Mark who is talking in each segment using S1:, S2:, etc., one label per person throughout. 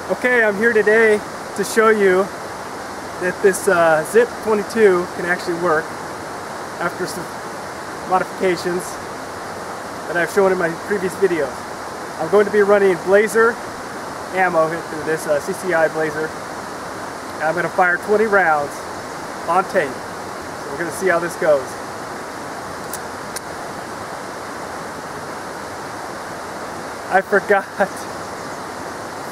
S1: Okay, I'm here today to show you that this ZiP 22 can actually work after some modifications that I've shown in my previous videos. I'm going to be running Blazer ammo into this CCI Blazer. I'm going to fire 20 rounds on tape. So we're going to see how this goes. I forgot.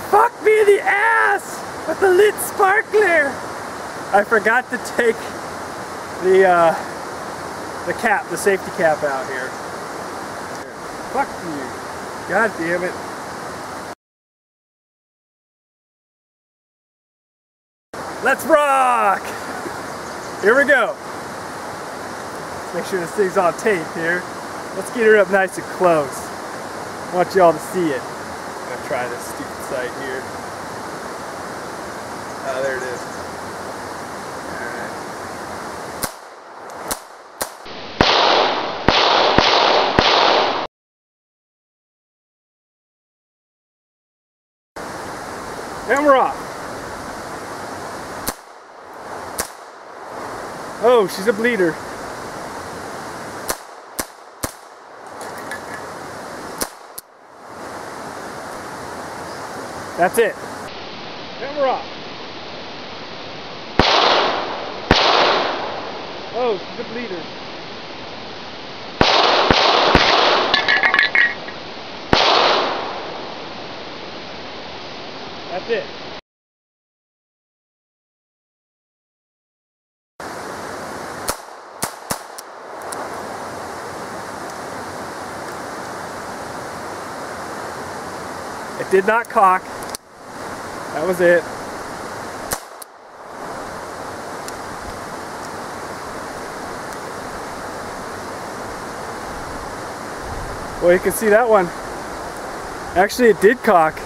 S1: Fuck me in the ass with the lit sparkler. I forgot to take the cap, the safety cap out here. Fuck you. God damn it. Let's rock! Here we go. Let's make sure this thing's on tape here. Let's get her up nice and close. I want y'all to see it. I'm gonna try this stupid sight here. Oh, there it is. Alright. And we're off. Oh, she's a bleeder. That's it. And we're off. Oh, she's a bleeder. That's it. It did not cock. That was it. Well, you can see that one. Actually, it did cock.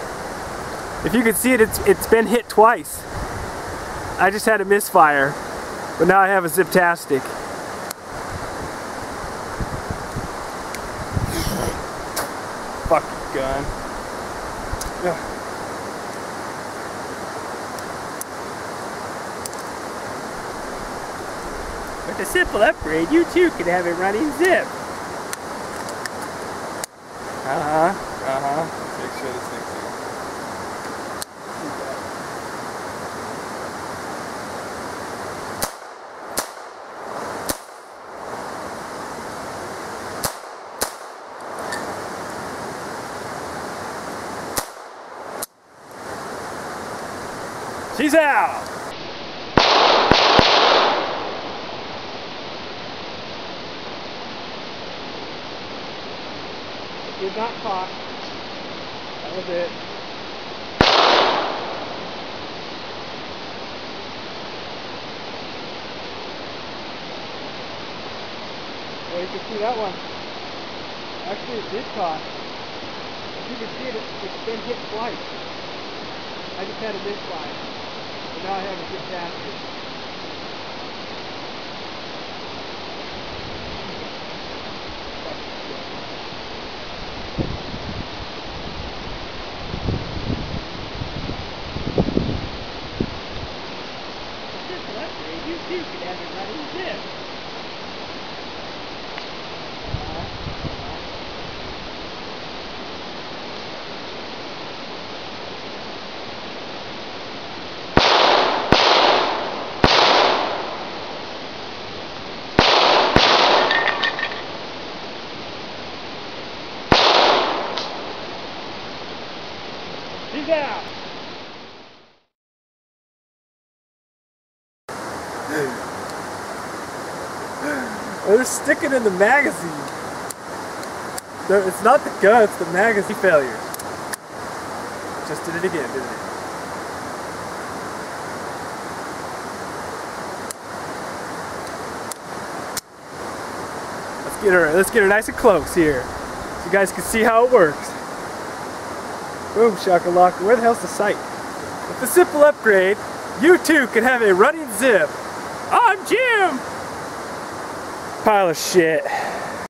S1: If you can see it, it's been hit twice. I just had a misfire, but now I have a zip-tastic. Fucking gun. Ugh. With a simple upgrade, you too can have a running zip. Let's make sure this thing's here. She's out! Did not cock. That was it. Well, you can see that one. Actually, it did cock. As you can see it, it's been hit twice. I just had a misfire. But now I have a good basket. You too can have it running zip. She's out. They're sticking in the magazine. It's not the gun, it's the magazine failure. Just did it again, didn't it? Let's get her nice and close here, so you guys can see how it works. Boom shakalaka. Where the hell's the sight? With the simple upgrade, you too can have a running zip. I'm Jim! Pile of shit.